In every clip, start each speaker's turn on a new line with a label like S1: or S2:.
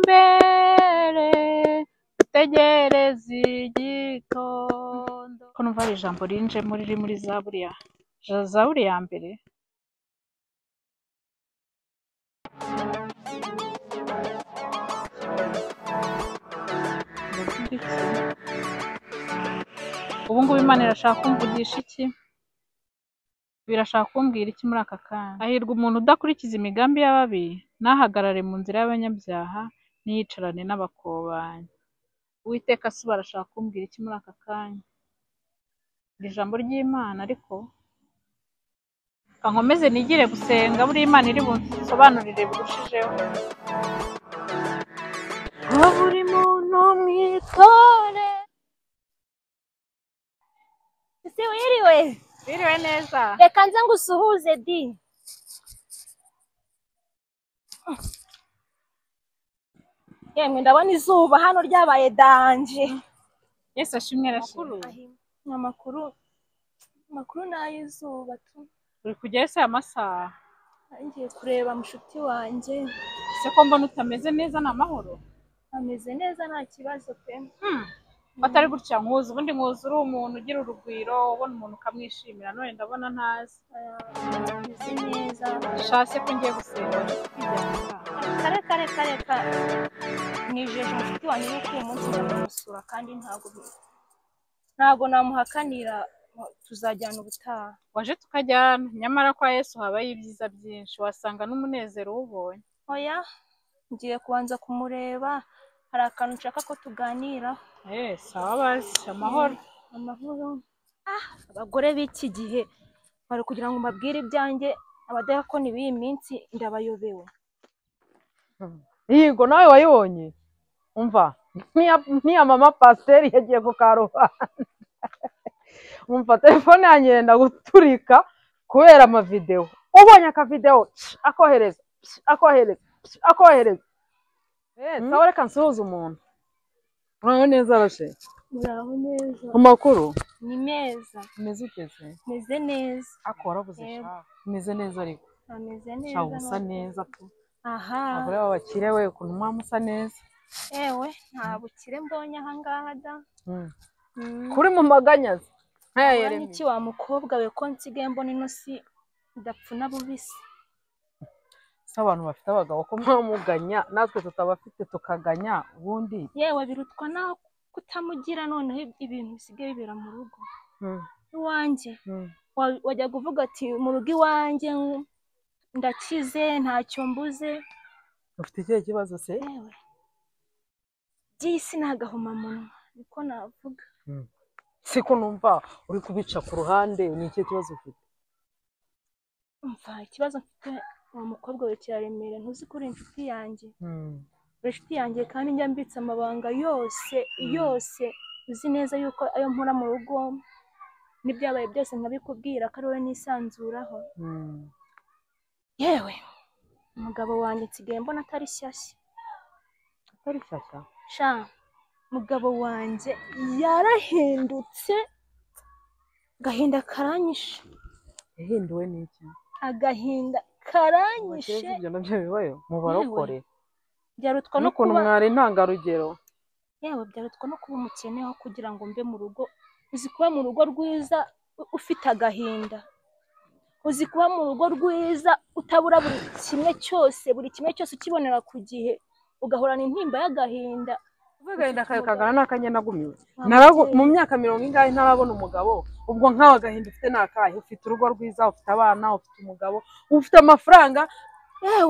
S1: imbere utegereze igitondo. Ko numva hari ijambo rinjemo riri muri zaburi ya mbere. Ubu ngubu Imana irashaka kumvugisha iki? Birashaka kumbwira iki muri aka kanya? Hahirwa umuntu udakurikiza imigambi y'ababi, ntahagarare mu nzira y'abanyabyaha, ntiyicarane n'abakobanyi. Uwiteka se barashaka kumbwira iki muri aka kanya? Iri jambo ry'Imana ariko kankomeze nigire gusenga, buri Imana iri bunsobanurire birushijeho. Buri muntu mwitore.
S2: Ese wiriwe?
S1: Biriwe neza.
S2: Reka nze ngusuhuze di. Yemwe ndabona izuba hano ryabaye danje.
S1: Yesu ashimwe rashuru.
S2: Amakuru n'ay'izuba tu.
S1: Uri kujyayo se amasaha?
S2: Ngiye kureba mushuti wanjye.
S1: Se ko mbona utameze neza na mahoro?
S2: Ameze neza nta kibazo pe.
S1: Batari gutya nkuzi, ubundi nkuzi uri umuntu ugira urugwiro, ubona umuntu ukamwishimira, none ndabona ntazi.
S2: Ameze neza.
S1: Shase ko ngiye gusenga
S2: Kare. Nijeje mushuti wanjye yuko uyu munsi ndamusura kandi ntago namuhakanira, tuzajyana ubutaha.
S1: Waje tukajyana, nyamara kwa Yesu habaye ibyiza byinshi, wasanga n'umunezero w'ubonye.
S2: Oya, ngiye kubanza kumureba, hari akantu nshaka ko tuganira.
S1: Sawa bazi, amahoro.
S2: Abagore b'iki gihe bari kugira ngo mbabwire ibyanjye, abadayakoni b'iyi minsi ndabayobewe.
S3: Yego nawe wayibonye? Umva, ntiya mama pasiteri yagiye ku karubanda. Umva telefone yanjye yenda guturika kubera amavideo. Ubonye akavideo akohereza. Sawa reka nsuhuze umuntu. Uraho neza bashe?
S2: Uraho neza.
S3: Amakuru?
S2: Ni meza.
S3: Umeze uteze?
S2: Meze neza.
S3: Akora buze sha. Umeze neza ariko.
S2: Ameze neza.
S3: Sha usa neza tu.
S2: Aha.
S3: Abagore babakire we ukuntu mwamusa neza.
S2: Ewe nta bukire mbonye aha ngaha da.
S3: Kuri mu maganyazi.
S2: Yeremye iki wa mukobwa we ko nsigaye mbona ino si ndapfuna bubisi.
S3: Abantu bafite abagabo ko mwamuganya natwe tutabafite tukaganya ubundi.
S2: Yewe birutwa na kutamugira, noneho ibintu bisigaye bibera mu rugo iwanjye. Wajya kuvuga ati mu rugo iwanjye ndakize ntacyo mbuze.
S3: Ufite ikihe kibazo se?
S2: Yewe by'isi nagahoma munwa niko navuga.
S3: Siko numva uri kubica ku ruhande, ni ikihe kibazo ufite?
S2: Umva ikibazo mfite wa mukobwa we kiraremera, ntuzi kuri inshuti yanjye. Inshuti yanjye kandi njya mbitse amabanga yose uzi neza yuko ayo mpora mu rugo n'ibyabaye byose nkabikubwira ko ari wowe nisanzuraho. Yewe umugabo wanjye nsigaye mbona atari shyashya.
S3: Atari shyashya?
S2: Sha mugabo wanjye yarahindutse, gahinda karanyishe.
S3: Yahinduwe n'iki?
S2: Agahinda karanyishe.
S3: Ibyo nabyo bibayo mu barokore.
S2: Byarutwa no kuba
S3: mwari intangarugero.
S2: Yewe byarutwa no kuba umukene aho kugira ngo mbe mu rugo. Uzi kuba mu rugo rwiza ufite agahinda. Uzi kuba mu rugo rwiza utabura buri kimwe cyose ukibonera ku gihe, ugahorana intimba y'agahinda.
S3: Agahinda kagana n'akanya nagumiwe. Mu myaka 40 ntarabona umugabo. Ubwo nkawe agahinda ufite nakahe? Ufite urugo rwiza, ufite abana, ufite umugabo, ufite amafaranga.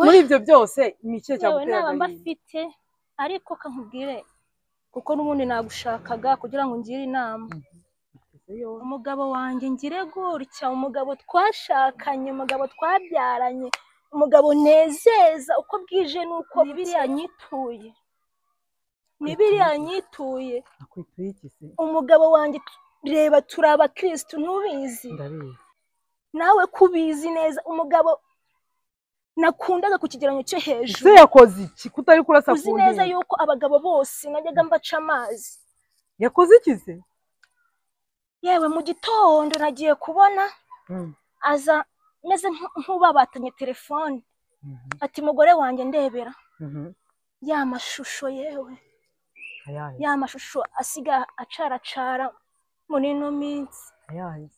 S3: Muri ibyo byose imice cyagutera.
S2: Yewe naba mbafite ariko kankubwire kuko n'ubundi nagushakaga kugira ngo ngire inama. Umugabo wanjye ngire gutya, umugabo twashakanye, umugabo twabyaranye, umugabo nezeza uko bwije nuko biriya nyituye. Nibiriya nyituye.
S3: Akwituye iki se?
S2: Umugabo wanjye reba turaba Kristo ntubizi.
S3: Ndabizi.
S2: Nawe kubizi neza umugabo nakundaga ku kigeranyo cyo hejuru.
S3: Se yakoze iki kutari kurasa ku
S2: uzi neza yuko abagabo bose najyaga mbaca amazi.
S3: Yakoze iki se?
S2: Yewe mu gitondo nagiye kubona aza meze nk'ubabatanye telefone. Ati mugore wanjye ndebera. ya mashusho yewe
S3: ayahe
S2: ya mashusho asiga acaracara muri ino minsi
S3: ayahe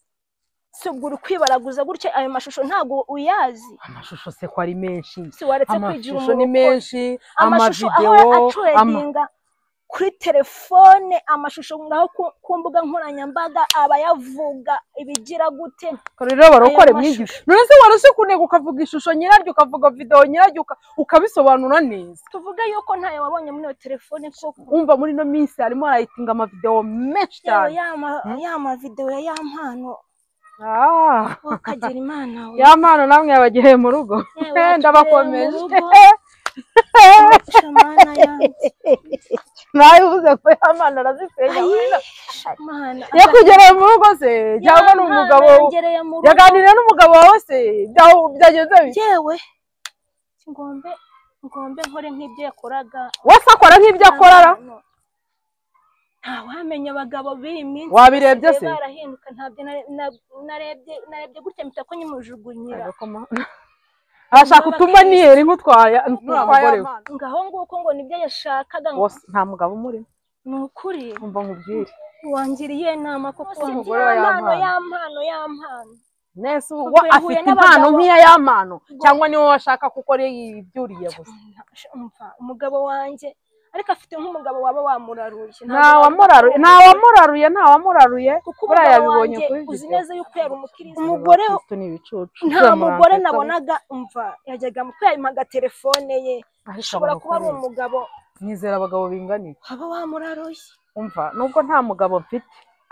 S2: si ubwo uri kwibaraguza gutya ayo mashusho ntabwo uyazi
S3: amashusho se ko ari menshi
S2: si waretse kwigira
S3: amashusho ni
S2: umuntu
S3: menshi
S2: amashusho aho
S3: amavideo
S2: acuredinga kuri telefone amashusho ngaho ku mbuga nkoranyambaga aba yavuga ibigira gute
S3: rero barokore mwigi none se warose kunega ukavuga ishusho nyiraryo ukavuga video nyiraryo ukabisobanura neza
S2: tuvuga yuko ntayo wabonye muri iyo telefone koko
S3: umva muri no minsi harimo arayitinga amavideo menshi cyane
S2: ya mavideo ya mpano
S3: ukagira
S2: imana we
S3: ya mpano namwe yabagiye mu rugo ndabakomeje
S2: shamana yanjye
S3: nawe uvuze ko ya mpano arazisenya
S2: shamana
S3: yakugereye mu rugo se cyangwa ni umugabo yaganiriye n'umugabo wawe se byagenze bite
S2: yewe ngombe nkore nk'ibyo yakoraga
S3: wese akora nk'ibyo akorara
S2: ntawamenya abagabo b'iyi minsi
S3: wabirebye se
S2: barahinduka ntabyo narebye gutya mpita ko nyimujugunyira
S3: arashaka utuma niyeri nk'utwaye n'umugore we
S2: ngaho nguko ngo nibyo yashakaga
S3: nta mugabo umurimo
S2: ni ukuri
S3: umva nkubwire
S2: wangiriye inama koko
S3: umugore
S2: ya mpano
S3: nese afite impano nk'iya ya mpano cyangwa niwe washaka kuko ibyuriye gusa
S2: umugabo wanjye ariko afite nk'umugabo waba wamuraruye
S3: ntawamuraruye buriya yabibonye kuri
S2: uzi neza yuko yari umukiriya umugore nta mugore nabonaga umva yajyaga mu kwimaga telefone ye ashobora kuba ari umugabo
S3: nizera abagabo binganiye
S2: waba wamuraruye
S3: umva nubwo nta mugabo mfite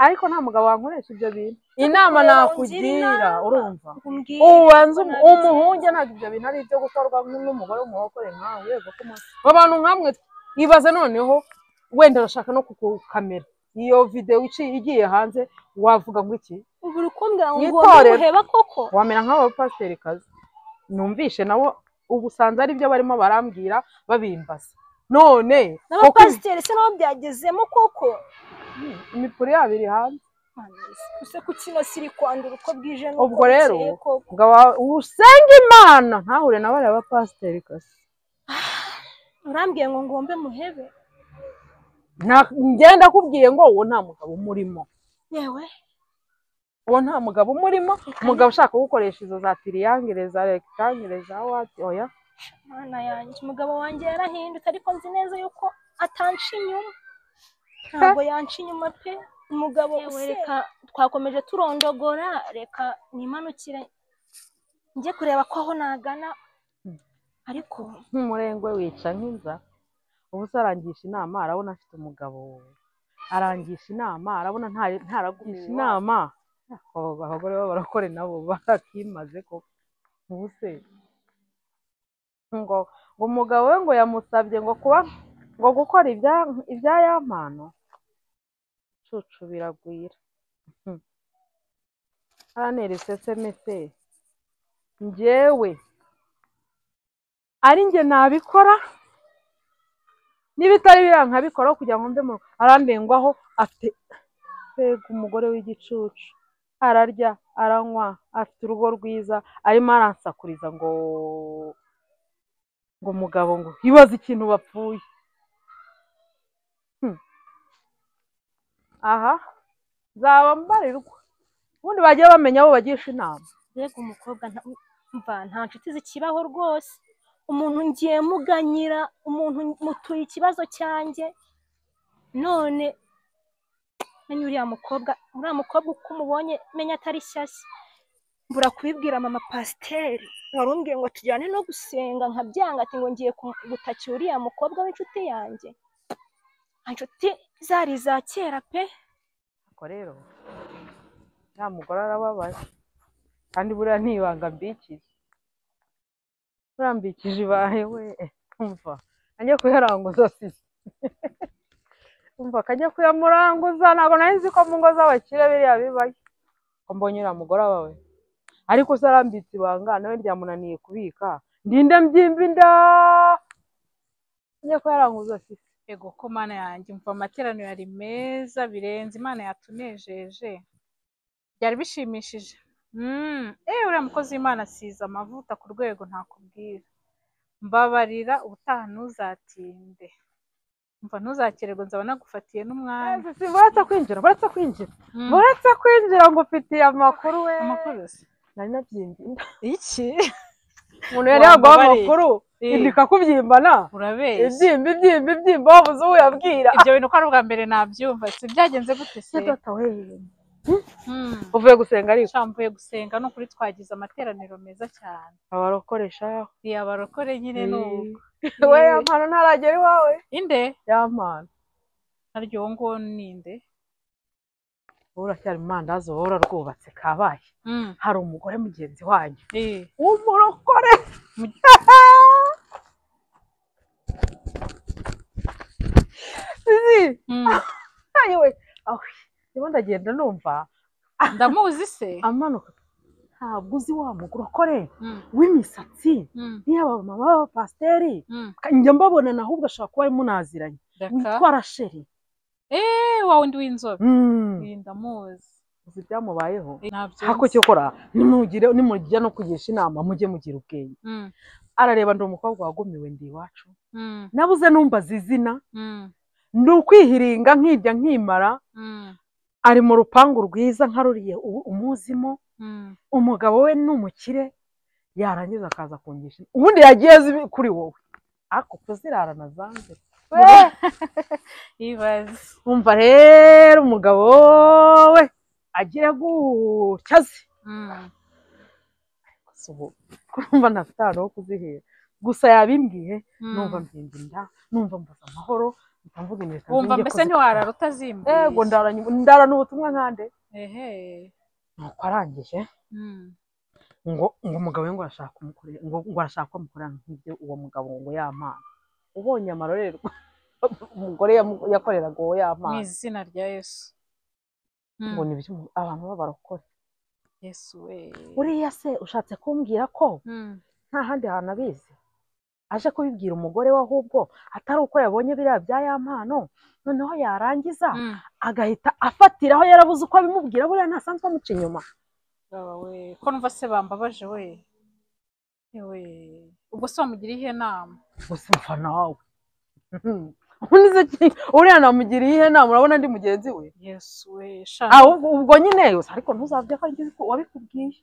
S3: ariko nta mugabo wankoresha ibyo bintu inama nakugira urumva ubanza umuhunge ntabwo ibyo bintu ari ibyo gukorwa n'umugore w'umuhokore nkawe yego ko abantu nkamwe ibaze noneho wenda arashaka no kukamera iyo video igiye hanze wavuga ngo iki
S2: ubu rukumbwira ngo uheba koko
S3: wamera nk'aba pasiteri kazi numvishe nabo ubusanze ari byo barimo barambwira babimbaza none
S2: n'abapasiteri se nabo byagezemo koko
S3: imipuri yabo iri hanze
S2: use ku kino siri kwandura uko bwije
S3: ubwo rero usenga imana ntahure na bariya bapasiteri kazi
S2: urambwiye ngo ngombe muhebe
S3: ngenda akubwiye ngo uwo nta mugabo umurimo
S2: yewe
S3: uwo nta mugabo umurimo umugabo ushaka gukoresha izo za tiriyangere za rekitangere za wati oya
S2: mana yanjye umugabo wanjye yarahindutse ariko nzi neza yuko atanca inyuma ntabwo yanca inyuma pe umugabo reka twakomeje turondogora reka nimanukire njye kureba ko aho nagana ariko
S3: nk'umurengwe wica nk'inza ubu se arangisha inama arabona afite umugabo arangisha inama arabona ntaragumisha inama abagore b'abarakore nabo barakimaze koko ubu se ngo umugabo we ngo yamusabye ngo kuba ngo gukora ibya ya mpano cucu biragwira araneretse semese njyewe ari njye nabikora n'ibitari birankabikora kugira ngo mbe arambengwaho afite mbega umugore w'igicucu ararya aranywa afite urugo rwiza arimo aransakuriza ngo umugabo ngo ibaze ikintu bapfuye aha zaba mbarirwa ubundi bagiye bamenya abo bagisha inama
S2: mbega umukobwa nta nshuti zikibaho rwose umuntu ngiye muganyira umuntu mutuye ikibazo cyanjye none menya uriya mukobwa uko umubonye menya atari shyashya mbura kubibwira mama pasiteri warumbwiye ngo tujyane no gusenga nkabyanga ati ngo ngiye gutakira uriya mukobwa w'inshuti yanjye inshuti zari za kera pe
S3: ariko rero ya mugore arababaye kandi buriya ntibanga mbikije urambikije ibahe we umva ajya kuyaranguza sisi umva akajya kuyamuranguza ntabwo nari nzi ko mu ngo z'abakire biriya bibaye ko mbonye uriya mugore wawe ariko se arambitse ibanga nawe ryamunaniye kubika ndinde mbyimba inda ajya kuyaranguza sisi
S1: ego ko mana yanjye umva amateraniro yari meza birenze imana yatunejeje byari bishimishije uriya mukozi w'imana asize amavuta ku rwego ntakubwira mbabarira ubutaha ntuzatinde, umva ntuzakererwe nzaba nagufatiye n'umwanya.
S3: Buretse kwinjira buretse kwinjira ngo ufitiye amakuru we.
S1: Amakuru se
S3: nari nabyimbye
S1: iki?
S3: umuntu yari yaguha amakuru indika kubyimbana
S1: urabeshya
S3: ibyimba wabuze uwo yabwira.
S1: ibyo bintu ko ari ubwa mbere nabyumva. Si byagenze gute se?
S3: uvuye gusenga ariko?
S1: Mvuye gusenga, ni ukuri twagize amateraniro meza cyane.
S3: abarokoresha
S1: abarokore nyine nuko.
S3: we yampano ntaragera iwawe?
S1: Inde
S3: yampano
S1: naryo ngo ninde?
S3: uracyari imandazi wowe urarwubatse kabaye. hari umugore mugenzi wanyu w'umurokore ayiwe niba ndagenda numva
S1: ndamuzi se
S3: amanuka. ntabwo uzi wa mugorokore w'imisatsi n'iy'abamama b'abapasiteri njya mbabonana ahubwo ashobora kuba munaziranye witwa Rasheli.
S1: wa wundi w'inzobe ndamuzi.
S3: uzi ibyamubayeho?
S1: hako
S3: cyo kora nimujya no kugisha inama mujye mugira ubwenge. arareba ndi umukobwa wagumiwe ndi iwacu nabuze numbaza izina ndi ukwihiringa nkirya nkimara. ari mu rupangu rwiza nkaruriye umuzimo. umugabo we ni umukire yarangiza akaza kungisha ubundi yagiye azi kuri wowe ariko kuzirarana zanze. umva rero umugabo we agira gutya azi kumva ntafite ahantu ho kuzihera gusa yabimbwiye numva mbyimba inda numva mbaza amahoro
S1: wumva mbese ntiwarara utazimbuye?
S3: yego ndarana ubutumwa nkande. nuko arangije ngo umugabo we ngo arashaka kumukorera ngo arashaka kumukorera nk'ibyo uwo mugabo ngo yampana. ubonye amarorerwa umugore yakoreraga uwo yampana
S1: mu izina rya Yesu.
S3: ngo ni ibyo abantu b'abarokore.
S1: Yesu we
S3: uriya se ushatse kumbwira ko nta handi hantu abizi aje kubibwira umugore we ahubwo atari uko yabonye biriya bya yampano noneho yarangiza agahita afatiraho yarabuze uko abimubwira buriya ntasanzwe amuca inyuma.
S1: ko numva se bambabaje we. ubwo se wamugiriye ihe nama?
S3: gusa mfa nawe uriya namugiriye ihe nama urabona ndi mugenzi we?
S1: Yesu we
S3: ubwo nyine yose ariko ntuzabye ko wabikubwiye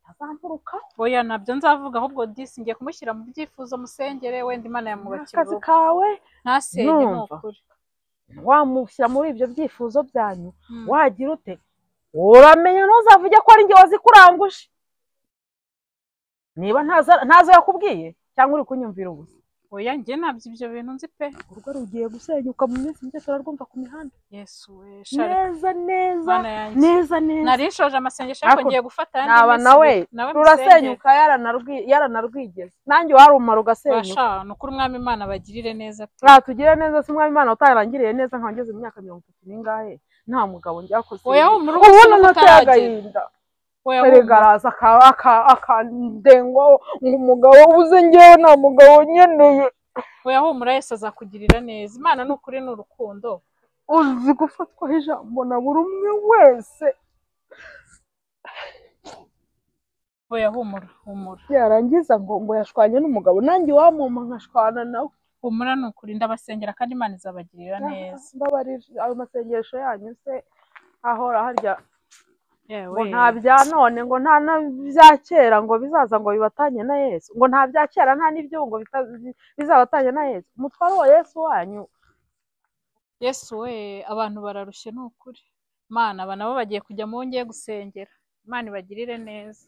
S3: ntazampuruka.
S1: oya nabyo nzavuga ahubwo disi ngiye kumushyira mu byifuzo musengere wenda Imana yamwubakira
S3: akazi kawe
S1: ntasenge. ni ukuri
S3: wamushyira muri ibyo byifuzo byanyu wagira ute uramenya ntuzavuge ko ari njye wazikuranguje niba ntazo yakubwiye cyangwa uri kunyumvira ubusa.
S1: oya njye nabyo ibyo bintu nzi pe.
S3: urugo rugiye gusenyuka mu minsi mike turarwumva ku mihanda.
S1: Yesu we
S3: neza
S1: nari nshoje amasengesho ariko ngiye gufata
S3: naba nawe rurasenyuka yaranarwigeze nanjye warumara ugasenyuka.
S1: ni ukuri umwami Imana bagirire neza pe.
S3: tugire neza se umwami Imana utarangiriye neza nkangeze mu myaka 30 n'ingahe nta mugabo njyakoze.
S1: oya mu rugo
S3: nateye agahinda erigaraza akandengwa ngo umugabo ubuze njyewe nta mugabo nkeneye.
S1: oya humura Yesu azakugirira neza. Imana ni ukuri ni urukundo
S3: uzi gufatwa ijambo na buri umwe wese.
S1: oya humura
S3: yarangiza ngo yashwanye n'umugabo nanjye wamuma nkashwana nawe.
S1: humura ni ukuri ndabasengera kandi Imana izabagirira neza.
S3: mbabarira ayo masengesho yanyu se ahora harya ngo nta bya none ngo nta bya kera ngo bizaza ngo bibatanye na Yesu ngo nta bya kera nta n'ibyo ngo bizabatanye na Yesu. umutwaro wa Yesu wanyu.
S1: Yesu we abantu bararushye ni ukuri. Mana aba nabo bagiye kujya mu ngiye gusengera. Imana ibagirire neza.